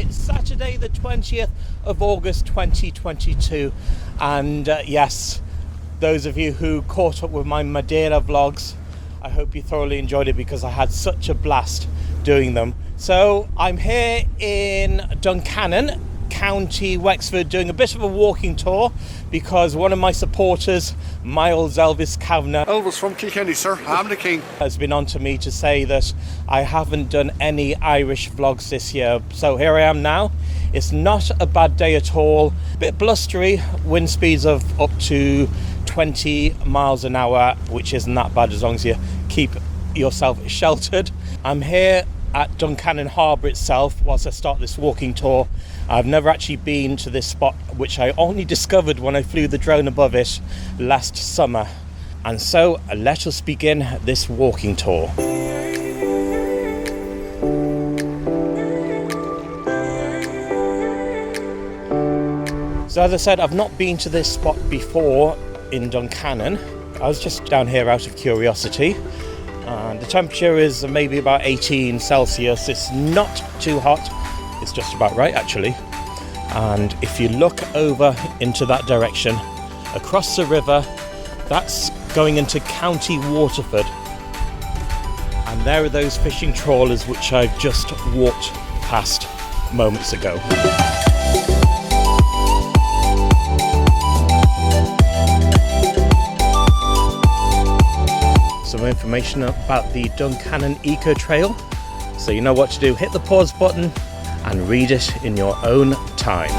It's Saturday the 20th of August 2022 and yes, those of you who caught up with my Madeira vlogs, I hope you thoroughly enjoyed it because I had such a blast doing them. So I'm here in Duncannon, County Wexford, doing a bit of a walking tour because one of my supporters, Miles Elvis Kavanagh, Elvis from Kilkenny, sir. I'm the king. has been on to me to say that I haven't done any Irish vlogs this year. So here I am now. It's not a bad day at all. A bit blustery, wind speeds of up to 20 miles an hour, which isn't that bad as long as you keep yourself sheltered. I'm here at Duncannon Harbour itself whilst I start this walking tour. I've never actually been to this spot, which I only discovered when I flew the drone above it last summer. And so let us begin this walking tour. So as I said, I've not been to this spot before in Duncannon. I was just down here out of curiosity. And the temperature is maybe about 18 Celsius. It's not too hot. It's just about right actually. And if you look over into that direction, across the river, that's going into County Waterford. And there are those fishing trawlers which I've just walked past moments ago. Some information about the Duncannon Eco Trail, so you know what to do. Hit the pause button and read it in your own time.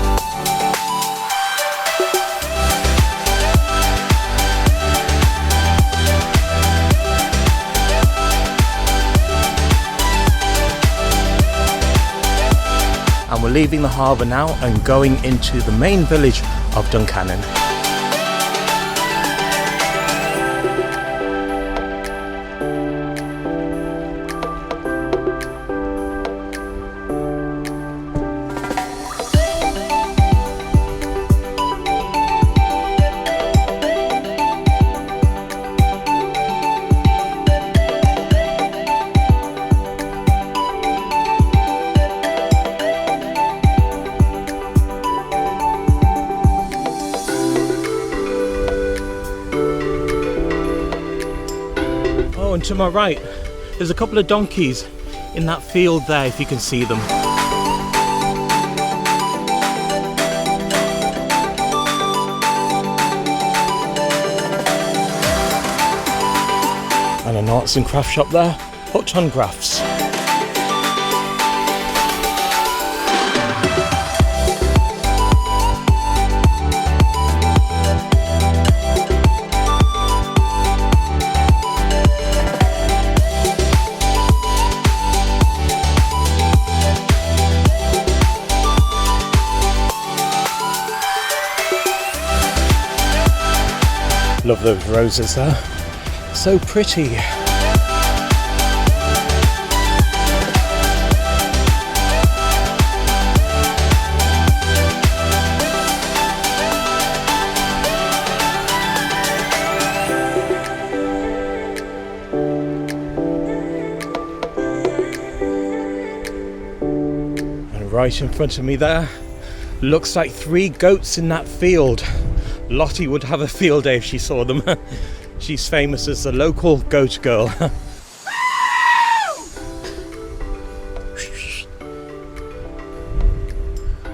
And we're leaving the harbour now and going into the main village of Duncannon. And to my right, there's a couple of donkeys in that field there, if you can see them. And an arts and crafts shop there, hooked on crafts. Love those roses there, so pretty. And right in front of me there, looks like 3 goats in that field. Lottie would have a field day if she saw them. She's famous as the local goat girl.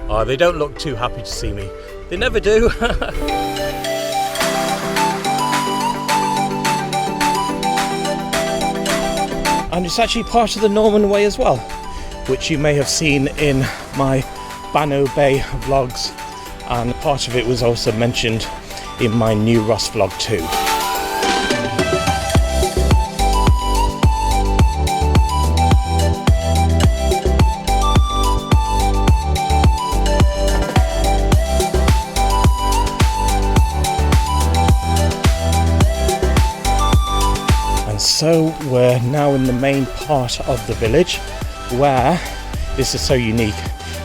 Oh, they don't look too happy to see me. They never do. And it's actually part of the Norman Way as well, which you may have seen in my Banno Bay vlogs. And part of it was also mentioned in my New Ross vlog too. And so we're now in the main part of the village where this is so unique.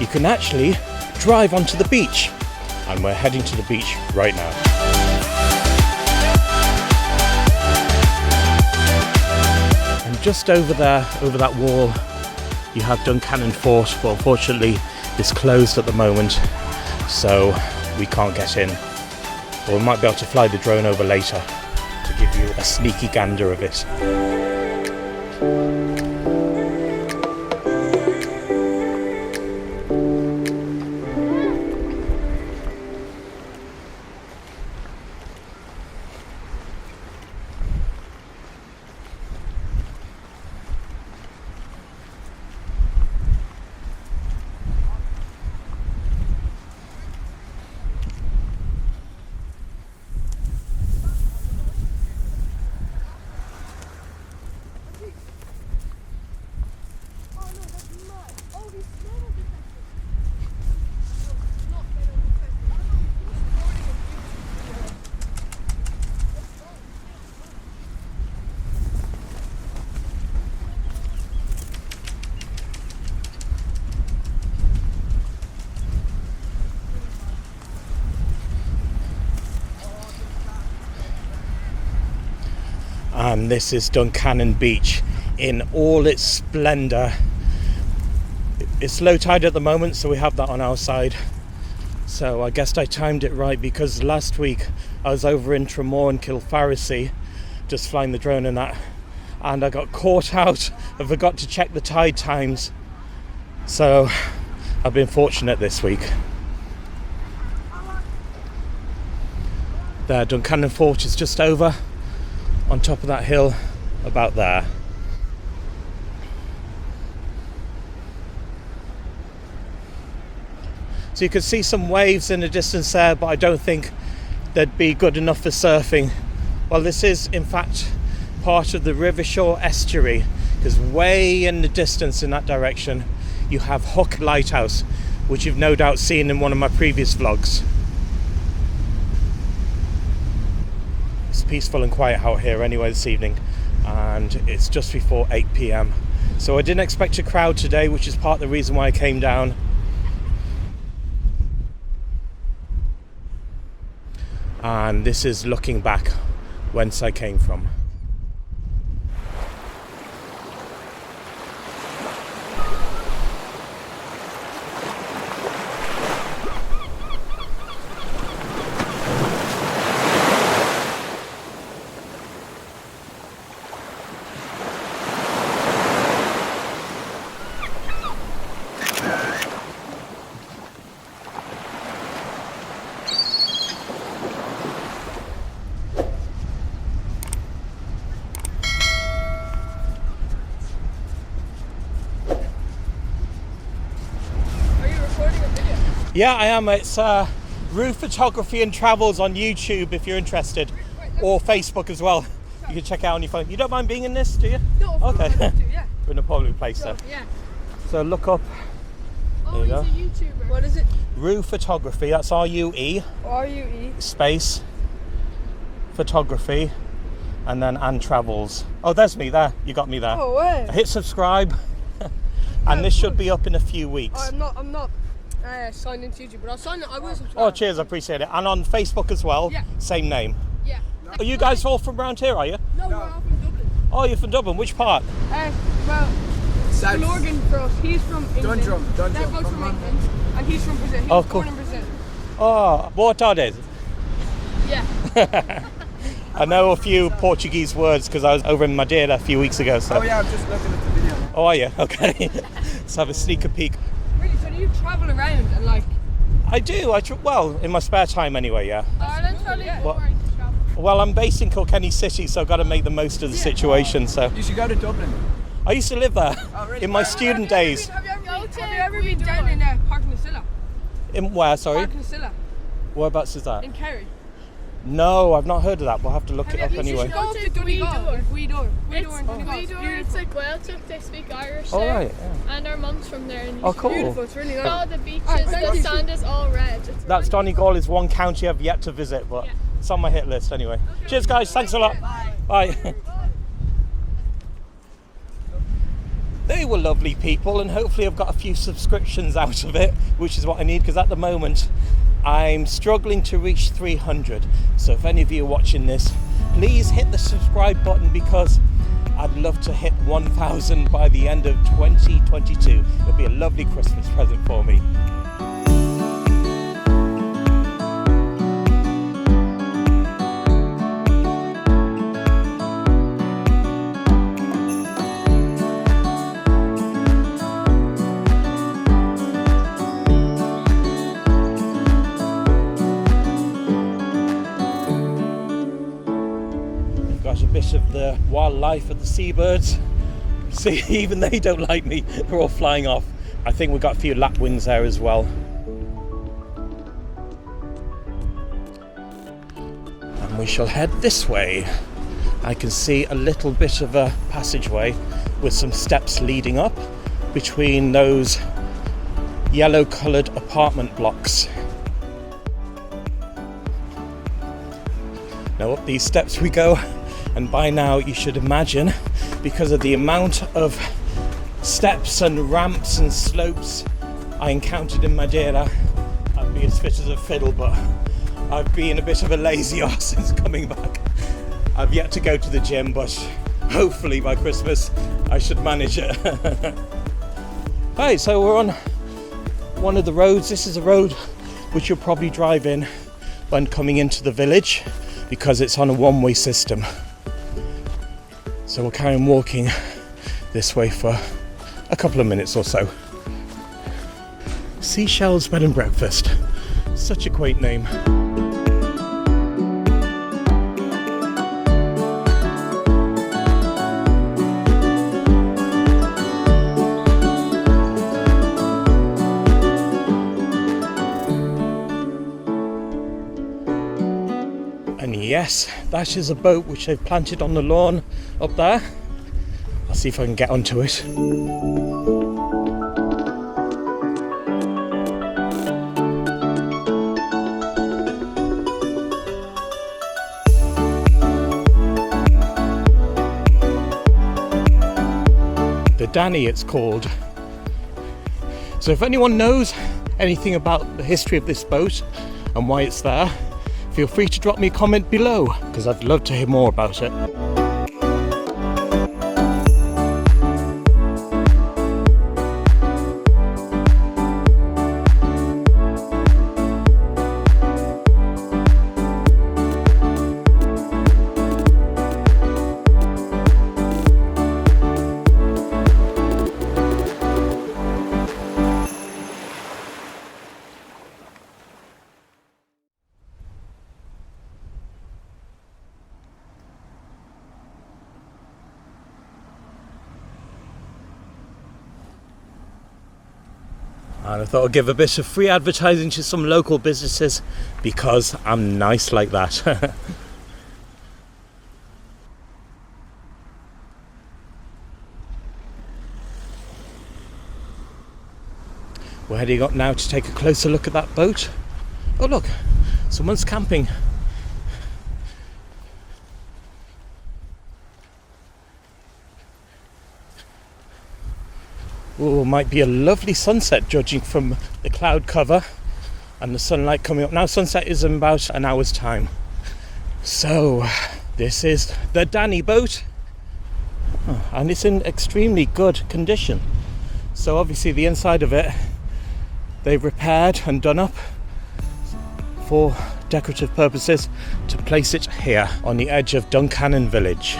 You can actually drive onto the beach. And we're heading to the beach right now. And just over there, over that wall, you have Duncannon Fort, but unfortunately is closed at the moment, so we can't get in. Or we might be able to fly the drone over later to give you a sneaky gander of it. And this is Duncannon Beach in all its splendour. It's low tide at the moment, so we have that on our side. So I guess I timed it right, because last week I was over in Tramore and Kilfarracy just flying the drone and that, and I got caught out. I forgot to check the tide times, so I've been fortunate this week. There, Duncannon Fort is just over on top of that hill, about there. So you could see some waves in the distance there, but I don't think they'd be good enough for surfing. Well, this is in fact part of the Rivershore estuary, because way in the distance in that direction you have Hook Lighthouse, which you've no doubt seen in one of my previous vlogs. It's peaceful and quiet out here anyway this evening, and it's just before 8 p.m. So I didn't expect a crowd today, which is part of the reason why I came down. And this is looking back whence I came from. Yeah, I am. It's Roof Photography and Travels on YouTube if you're interested, or Facebook as well. You can check out on your phone. You don't mind being in this, do you? No, of course I do, yeah. We're in a public place though. Yeah. So look up. Oh, he's a YouTuber. What is it? Rue Photography. That's R-U-E. R-U-E. Space. Photography. And then and Travels. Oh, there's me there. You got me there. Oh, way. Hit subscribe. And this should be up in a few weeks. I'm not signed into YouTube, but I'll sign it. I will subscribe. Oh, cheers, I appreciate it. And on Facebook as well, yeah. Same name. Yeah. Are you guys all from around here, are you? No, we're all from Dublin. Oh, you're from Dublin. Which part? Well, Glamorgan for us. He's from England. Dundrum. They're both from England, and he's from Brazil. He Oh, was cool. born in Brazil. Oh, what are they? Yeah. I know a few Portuguese words because I was over in Madeira a few weeks ago. So. Oh yeah, I'm just looking at the video now. Oh, are you? Okay. Let's have a sneaker peek. Really? So do you travel around and like? I do. Well, in my spare time anyway, yeah. Ireland's probably What? boring to travel. Well, I'm based in Kilkenny City, so I've got to make the most of the situation. So You should go to Dublin. I used to live there really? in my student days. Have you ever been down in Park Peninsular? In where? Sorry. Park Peninsular Whereabouts is that? in Kerry. No, I've not heard of that. We'll have to look it up You anyway. should go to Donegal. Gweedore in Donegal. It's like Gaeltacht, they speak Irish All there. right. Yeah. And our mum's from there. And Oh, cool. Beautiful. It's really nice. all the beaches, thank the you. sand is all red. It's That's really Donegal is one county I've yet to visit, but Yeah. it's on my hit list anyway. Cheers, guys. Thanks a lot. Bye. They were lovely people, and hopefully I've got a few subscriptions out of it, which is what I need, because at the moment I'm struggling to reach 300. So if any of you are watching this, please hit the subscribe button, because I'd love to hit 1,000 by the end of 2022. It'll be a lovely Christmas present for me. Got a bit of the wildlife of the seabirds. See, even they don't like me. They're all flying off. I think we've got a few lapwings there as well. And we shall head this way. I can see a little bit of a passageway with some steps leading up between those yellow coloured apartment blocks. Now up these steps we go. And by now you should imagine, because of the amount of steps and ramps and slopes I encountered in Madeira, I'd be as fit as a fiddle, but I've been a bit of a lazy arse since coming back. I've yet to go to the gym, but hopefully by Christmas I should manage it. Right, so we're on one of the roads. This is a road which you'll probably drive in when coming into the village, because it's on a one-way system. So we'll carry on walking this way for a couple of minutes or so. Seashells Bed and Breakfast. Such a quaint name. And yes, that is a boat which they've planted on the lawn up there. I'll see if I can get onto it. The Danny, it's called. So if anyone knows anything about the history of this boat and why it's there, feel free to drop me a comment below, because I'd love to hear more about it. And I thought I'd give a bit of free advertising to some local businesses, because I'm nice like that. We're heading up now to take a closer look at that boat. Oh look, someone's camping. Oh, might be a lovely sunset judging from the cloud cover and the sunlight coming up. Now sunset is in about an hour's time. So this is the Danny boat, and it's in extremely good condition. So obviously the inside of it they've repaired and done up for decorative purposes to place it here on the edge of Duncannon village.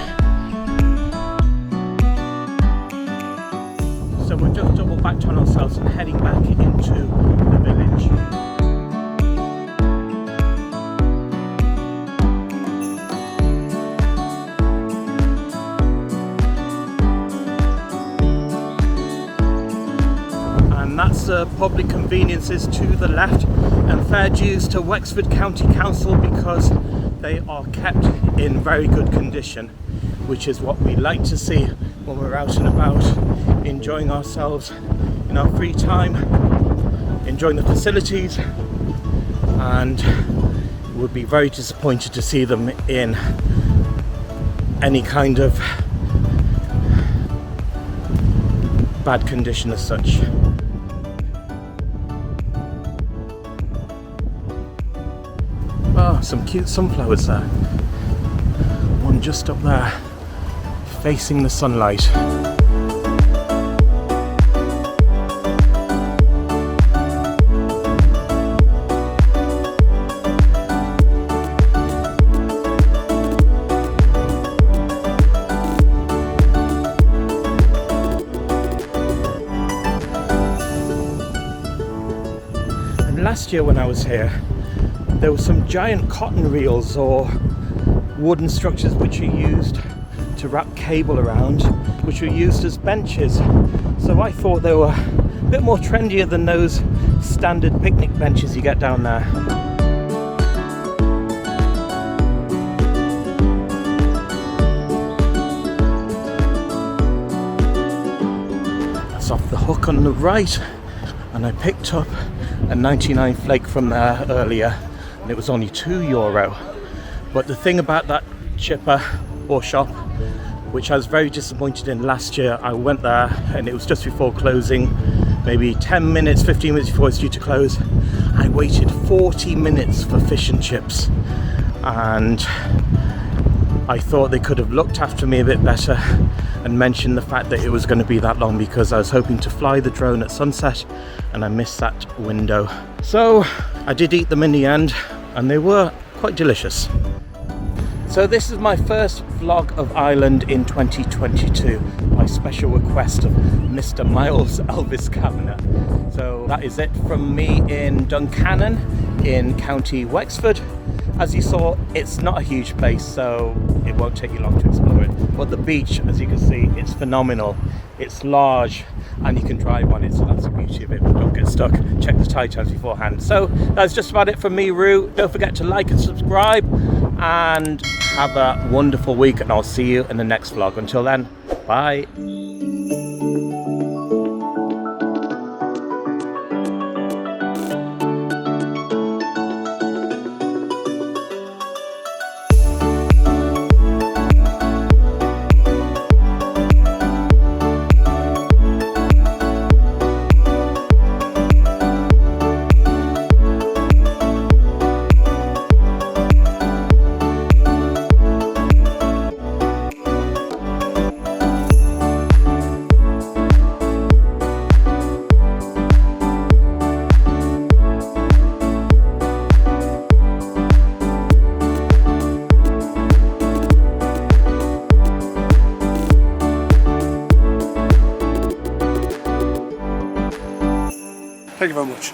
So we're just double backed on ourselves and heading back into the village. And that's the public conveniences to the left, and fair dues to Wexford County Council, because they are kept in very good condition, which is what we like to see when we're out and about, enjoying ourselves in our free time, enjoying the facilities, and would be very disappointed to see them in any kind of bad condition as such. Oh, some cute sunflowers there. One just up there, facing the sunlight. Last year when I was here, there were some giant cotton reels or wooden structures which are used to wrap cable around, which were used as benches. So I thought they were a bit more trendier than those standard picnic benches you get down there. That's off the hook on the right, and I picked up a 99 flake from there earlier, and it was only €2. But the thing about that chipper or shop, which I was very disappointed in last year, I went there and it was just before closing, maybe 10 minutes, 15 minutes before it's due to close. I waited 40 minutes for fish and chips, and I thought they could have looked after me a bit better and mentioned the fact that it was going to be that long, because I was hoping to fly the drone at sunset and I missed that window. So I did eat them in the end, and they were quite delicious. So this is my first vlog of Ireland in 2022 by special request of Mr. Miles Elvis Kavanagh. So that is it from me in Duncannon in County Wexford. As you saw, it's not a huge place, so it won't take you long to explore it. But the beach, as you can see, it's phenomenal. It's large and you can drive on it, so that's the beauty of it, but don't get stuck. Check the tide times beforehand. So that's just about it from me, Roo. Don't forget to like and subscribe, and have a wonderful week, and I'll see you in the next vlog. Until then, bye. Thank you very much.